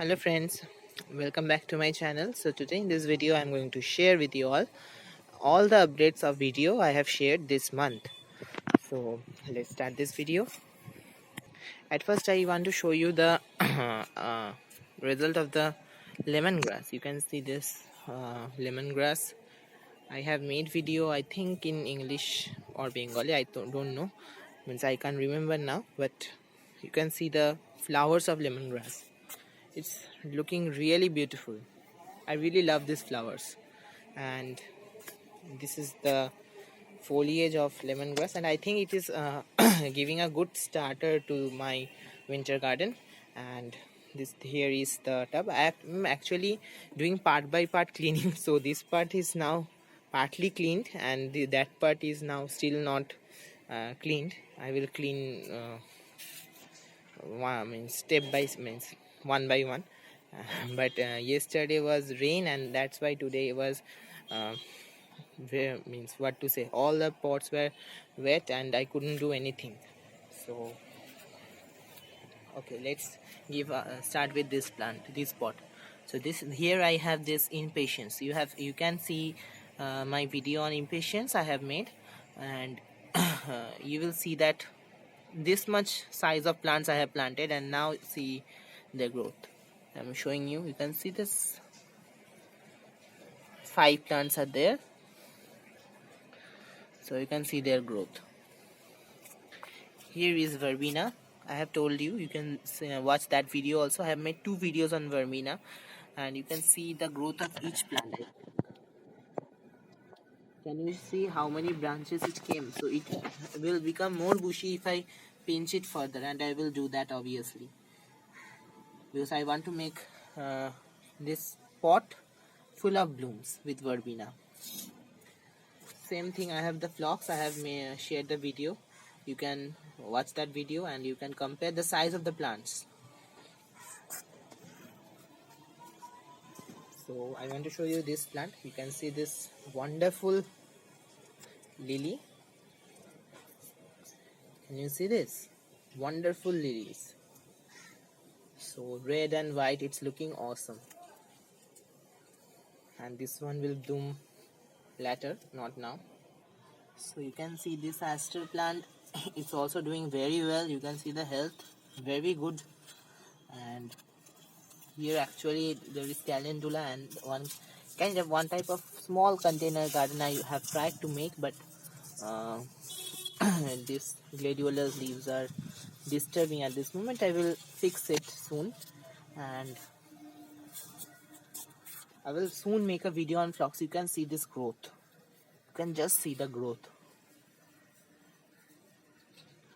Hello friends, welcome back to my channel. So today in this video I'm going to share with you all the updates of video I have shared this month. So let's start this video. At first I want to show you the result of the lemongrass. You can see this lemongrass. I have made video, I think in English or Bengali, I don't know, means I can't remember now, but you can see the flowers of lemongrass. It's looking really beautiful. I really love these flowers, and this is the foliage of lemongrass, and I think it is giving a good starter to my winter garden. And this here is the tub. I'm actually doing part by part cleaning, so this part is now partly cleaned, and that part is now still not cleaned. I will clean step by means one by one. But yesterday was rain, and that's why today was uh, means what to say, all the pots were wet and I couldn't do anything. So okay, let's give start with this plant, this pot. So this here I have this impatience. You can see my video on impatience I have made, and you will see that this much size of plants I have planted, and now see their growth. I'm showing you. You can see this 5 plants are there, so you can see their growth. Here is verbena. I have told you, you can watch that video also. I have made 2 videos on verbena, and you can see the growth of each plant. Can you see how many branches it came? So it will become more bushy if I pinch it further, and I will do that obviously, because I want to make this pot full of blooms with verbena. Same thing, I have the phlox. I have shared the video. You can watch that video and you can compare the size of the plants. So I want to show you this plant. You can see this wonderful lily. Can you see this? Wonderful lilies. So red and white, it's looking awesome. And this one will bloom later, not now. So you can see this aster plant. It's also doing very well. You can see the health, very good. And here actually there is calendula and one type of small container garden I have tried to make, but this gladiolus leaves are disturbing at this moment. I will fix it soon, and I will soon make a video on phlox. You can see this growth. You can just see the growth.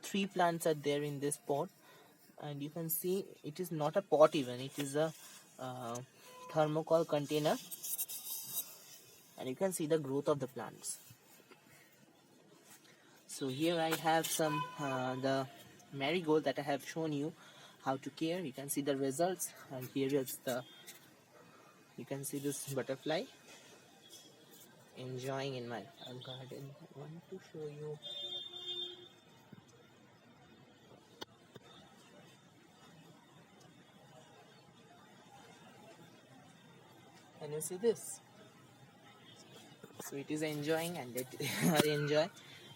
3 plants are there in this pot, and you can see it is not a pot even. It is a thermocol container, and you can see the growth of the plants. So here I have some the marigold that I have shown you how to care. You can see the results, and here is the, you can see this butterfly enjoying in my garden. I want to show you. Can you see this? So it is enjoying, and it enjoy.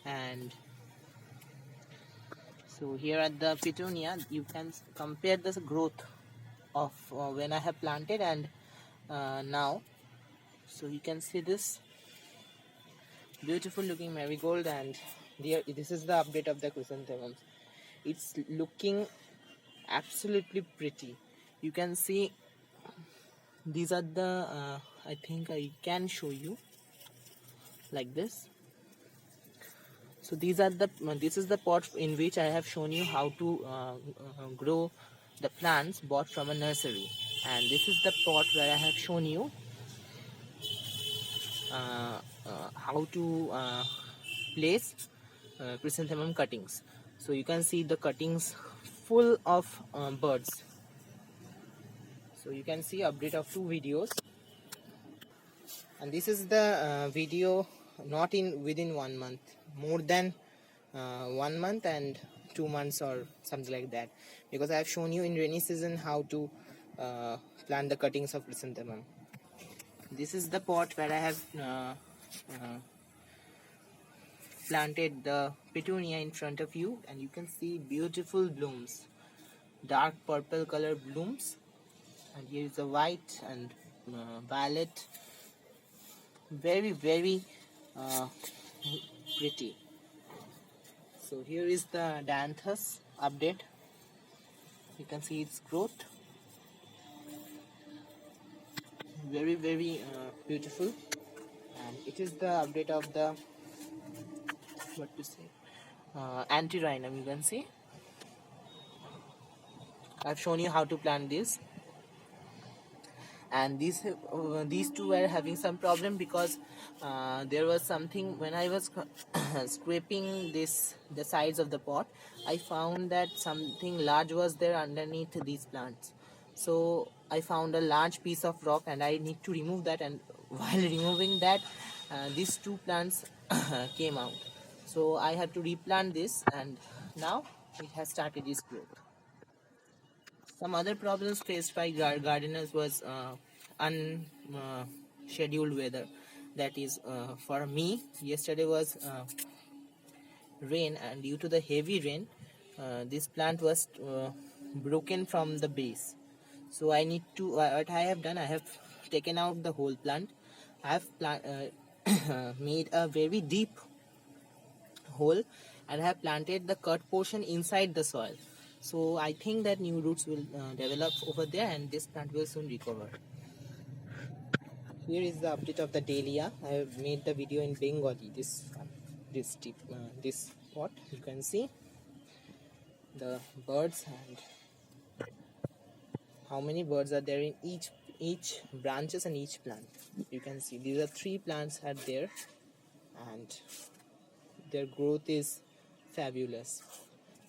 And so here at the petunia, you can compare the growth of when I have planted and now. So you can see this beautiful looking marigold, and there, this is the update of the chrysanthemums. It's looking absolutely pretty. You can see these are the I think I can show you like this. So these are the this is the pot in which I have shown you how to grow the plants bought from a nursery, and this is the pot where I have shown you how to place chrysanthemum cuttings. So you can see the cuttings full of birds. So you can see update of 2 videos, and this is the video not in within 1 month, more than 1 month and 2 months or something like that, because I have shown you in rainy season how to plant the cuttings of chrysanthemum. This is the pot where I have uh, planted the petunia in front of you, and you can see beautiful blooms, dark purple color blooms, and here is the white and violet, very uh, pretty. So here is the dianthus update. You can see its growth, very beautiful, and it is the update of the, what to say, antirrhinum. You can see I've shown you how to plant this, and these two were having some problem because there was something when I was scraping the sides of the pot. I found that something large was there underneath these plants, so I found a large piece of rock and I need to remove that, and while removing that, these two plants came out, so I had to replant this, and now it has started its growth. Some other problems faced by gardeners was unscheduled weather. That is, for me, yesterday was rain, and due to the heavy rain, this plant was broken from the base. So I need to. What I have done, I have taken out the whole plant. I have made a very deep hole and have planted the cut portion inside the soil. So I think that new roots will develop over there, and this plant will soon recover. Here is the update of the dahlia. I have made the video in Bengali. This pot, you can see the birds and how many birds are there in each branches and each plant. You can see these are 3 plants are there, and their growth is fabulous.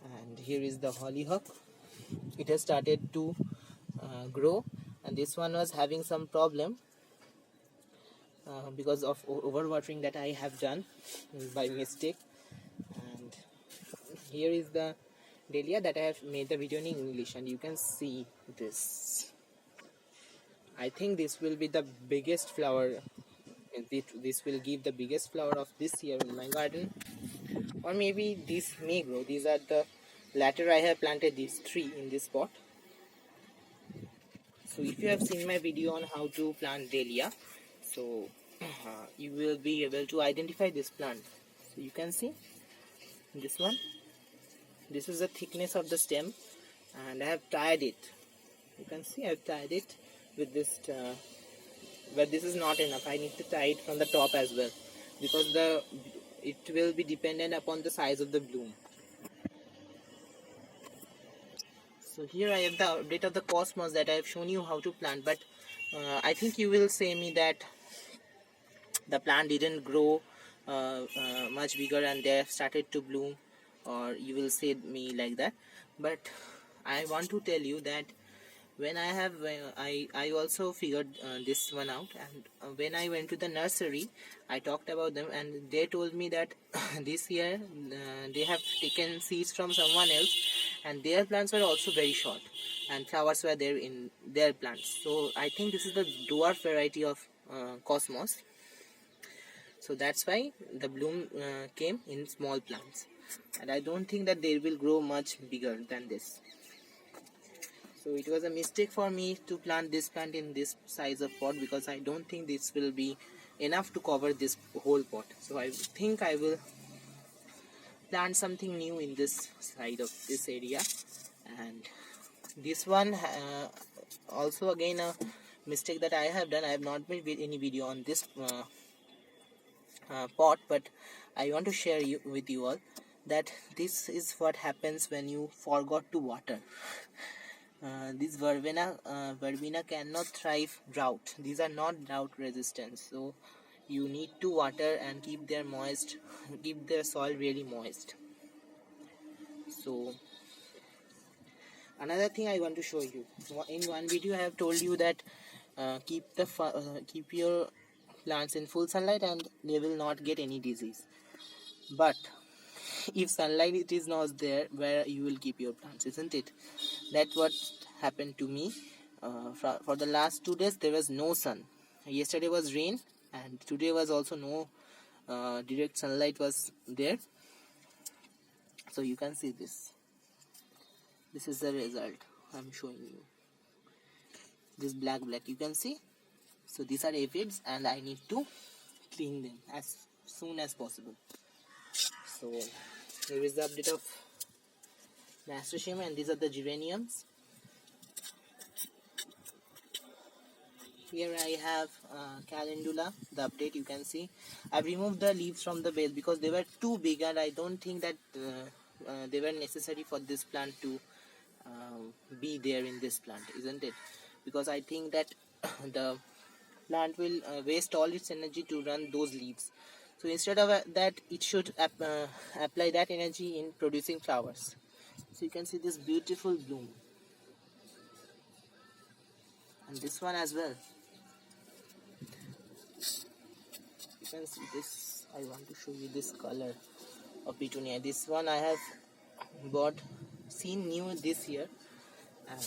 And here is the hollyhock. It has started to grow, and this one was having some problem because of overwatering that I have done by mistake. And here is the dahlia that I have made the video in English, and you can see this. I think this will be the biggest flower. This will give the biggest flower of this year in my garden, or maybe this may grow. These are the latter. I have planted these 3 in this pot. So if you have seen my video on how to plant dahlia, so you will be able to identify this plant. So you can see this one. This is the thickness of the stem, and I have tied it. You can see I have tied it with this, but this is not enough. I need to tie it from the top as well, because it will be dependent upon the size of the bloom. So here I have the update of the cosmos that I have shown you how to plant, but I think you will say me that the plant didn't grow much bigger and they have started to bloom, or you will say me like that. But I want to tell you that when I also figured this one out, and when I went to the nursery, I talked about them, and they told me that this year they have taken seeds from someone else, and their plants were also very short, and flowers were there in their plants. So I think this is the dwarf variety of cosmos. So that's why the bloom came in small plants, and I don't think that they will grow much bigger than this. So it was a mistake for me to plant this plant in this size of pot, because I don't think this will be enough to cover this whole pot. So I think I will plant something new in this side of this area. And this one also again a mistake that I have done. I have not made any video on this pot, but I want to share with you all that this is what happens when you forgot to water. This verbena cannot thrive drought. These are not drought resistant, so you need to water and keep their soil really moist. So another thing I want to show you, in one video I have told you that keep your plants in full sunlight and they will not get any disease. But if sunlight it is not there, where you will keep your plants, isn't it? That's what happened to me. For the last 2 days there was no sun. Yesterday was rain, and today was also no direct sunlight was there. So you can see this is the result I'm showing you. This black you can see. So these are aphids, and I need to clean them as soon as possible. So here is the update of nasturtium, and these are the geraniums. Here I have calendula, the update you can see. I've removed the leaves from the base because they were too big, and I don't think that they were necessary for this plant to be there in this plant, isn't it? Because I think that the plant will waste all its energy to run those leaves. So instead of that, it should apply that energy in producing flowers. So you can see this beautiful bloom, and this one as well. You can see this. I want to show you this color of petunia. This one I have seen new this year, and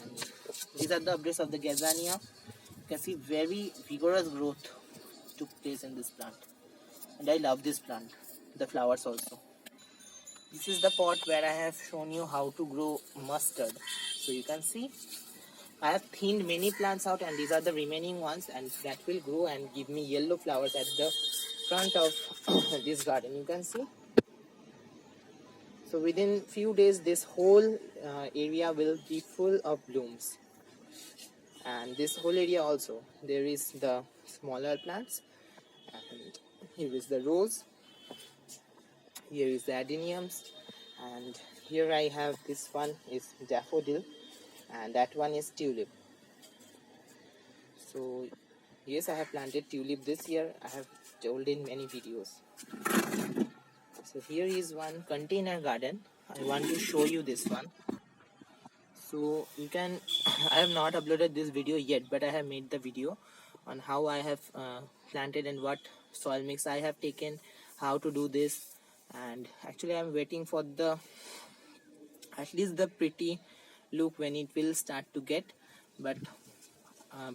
these are the updates of the gazania. You can see very vigorous growth took place in this plant, and I love this plant, the flowers also. This is the pot where I have shown you how to grow mustard. So you can see I have thinned many plants out, and these are the remaining ones, and that will grow and give me yellow flowers at the front of this garden. You can see. So within few days this whole area will be full of blooms, and this whole area also there is the smaller plants, and here is the rose, here is the adeniums, and here I have this one is daffodil, and that one is tulip. So yes, I have planted tulip this year. I have told in many videos. So here is one container garden. I want to show you this one. So you can I have not uploaded this video yet, but I have made the video on how I have planted and what soil mix I have taken, how to do this. And actually I am waiting for the at least the pretty look when it will start to get, but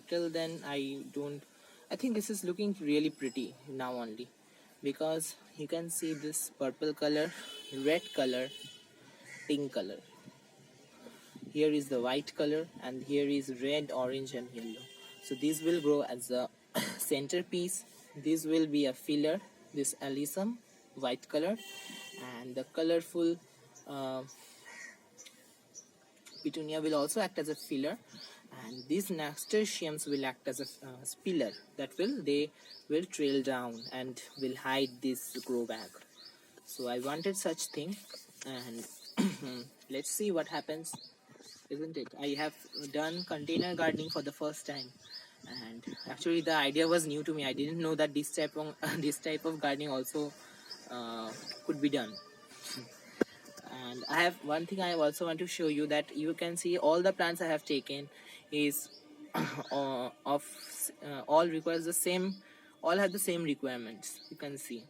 till then I think this is looking really pretty now only, because you can see this purple color, red color, pink color. Here is the white color, and here is red, orange and yellow. So these will grow as a centerpiece. This will be a filler, this alyssum white color, and the colorful petunia will also act as a filler, and these nasturtiums will act as a spiller that they will trail down and will hide this grow bag. So I wanted such thing, and let's see what happens, isn't it? I have done container gardening for the first time, and actually the idea was new to me. I didn't know that this type of this type of gardening also could be done. And I have one thing I also want to show you, that you can see all the plants I have taken is all requires the same, all have the same requirements. You can see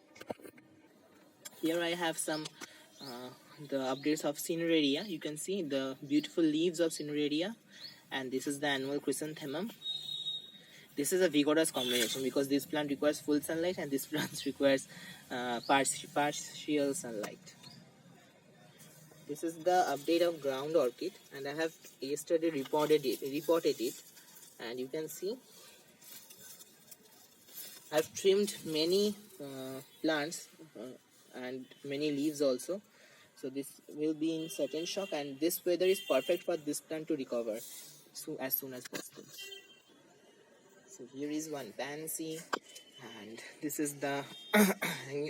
here I have some the updates of cineraria. You can see the beautiful leaves of cineraria, and this is the annual chrysanthemum. This is a vigorous combination because this plant requires full sunlight and this plant requires partial sunlight. This is the update of ground orchid, and I have yesterday reported it, and you can see I've trimmed many plants and many leaves also. So this will be in certain shock, and this weather is perfect for this plant to recover as soon as possible. So here is one pansy, and this is the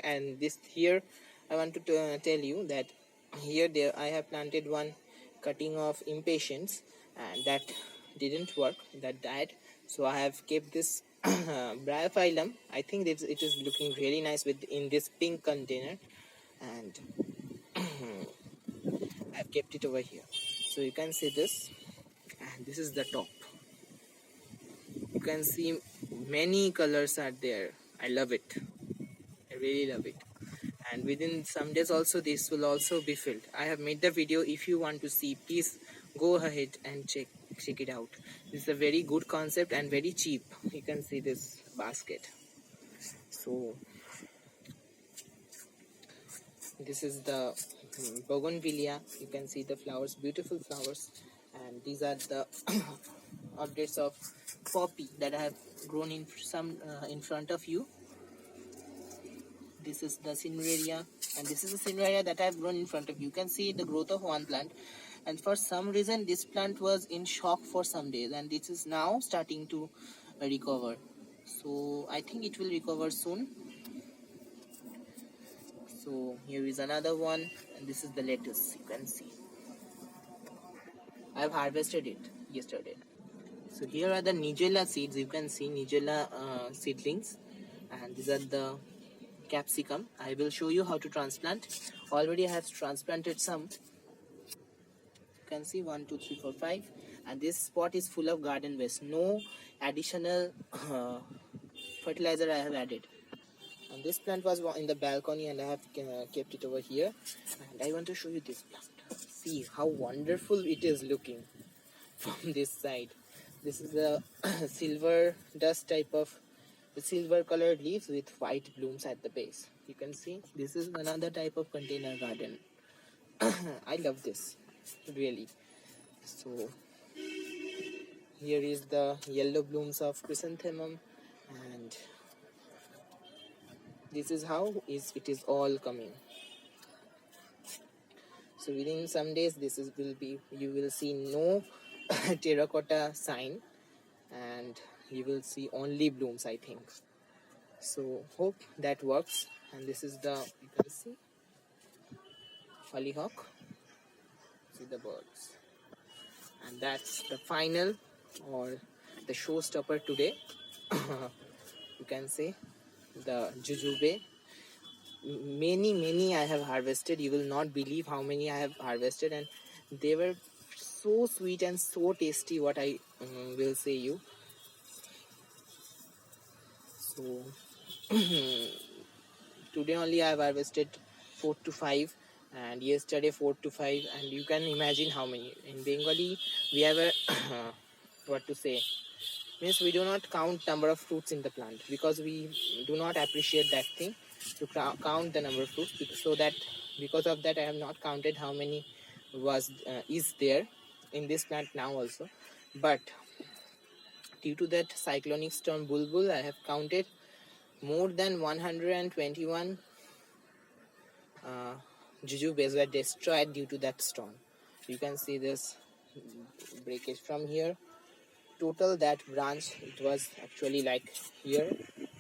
and this here I want to tell you that there I have planted one cutting of impatiens, and that didn't work, that died. So I have kept this bryophyllum. I think it is looking really nice in this pink container, and I've kept it over here. So you can see this, and this is the top. You can see many colors are there. I love it. I really love it. And within some days also this will also be filled. I have made the video. If you want to see, please go ahead and check. check it out. This is a very good concept and very cheap. You can see this basket. So this is the bougainvillea. You can see the flowers, beautiful flowers, and these are the updates of poppy that I have grown in some in front of you. This is the cineraria, and this is the cineraria that I have grown in front of you. You can see the growth of one plant, and for some reason this plant was in shock for some days, and this is now starting to recover. So I think it will recover soon. So here is another one, and this is the lettuce. You can see I have harvested it yesterday. So here are the nigella seeds. You can see nigella seedlings, and these are the capsicum. I will show you how to transplant. Already I have transplanted some. You can see 1 2 3 4 5, and this spot is full of garden waste. No additional fertilizer I have added. And this plant was in the balcony, and I have kept it over here. And I want to show you this plant. See how wonderful it is looking from this side. This is a silver dust type of silver colored leaves with white blooms at the base. You can see this is another type of container garden. I love this really. So here is the yellow blooms of chrysanthemum, and this is how it is all coming. So within some days you will see no terracotta sign, and you will see only blooms, I think. So hope that works. And this is the, you can see, hollyhock. See the birds. And that's the final, or the showstopper today. You can say the jujube. Many I have harvested. You will not believe how many I have harvested, and they were so sweet and so tasty, what I will say you. So today only I have harvested 4 to 5, and yesterday 4 to 5, and you can imagine how many. In Bengali we have a what to say, means we do not count number of fruits in the plant, because we do not appreciate that thing to count the number of fruits. So that because of that I have not counted how many is there in this plant now also. But due to that cyclonic storm Bulbul, I have counted more than 121 jujubes were destroyed due to that storm. You can see this breakage from here. Total that branch, it was actually like here,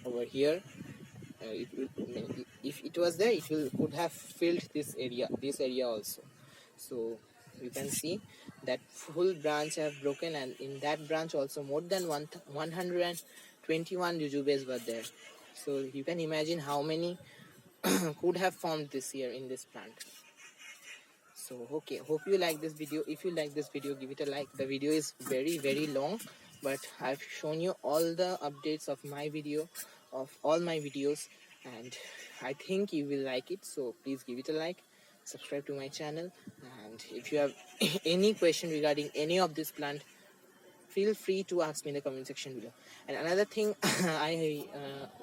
over here. If it was there, it could have filled this area also. So you can see that full branch have broken, and in that branch also more than 121 jujubes were there. So you can imagine how many could have formed this year in this plant. So okay, hope you like this video. If you like this video, give it a like. The video is very long, but I've shown you all the updates of my video, of all my videos, and I think you will like it. So please give it a like, subscribe to my channel, and if you have any question regarding any of this plant, feel free to ask me in the comment section below. And another thing, I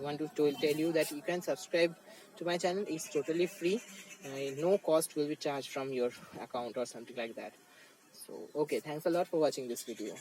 want to tell you that you can subscribe to my channel. It's totally free. No cost will be charged from your account or something like that. So okay, thanks a lot for watching this video.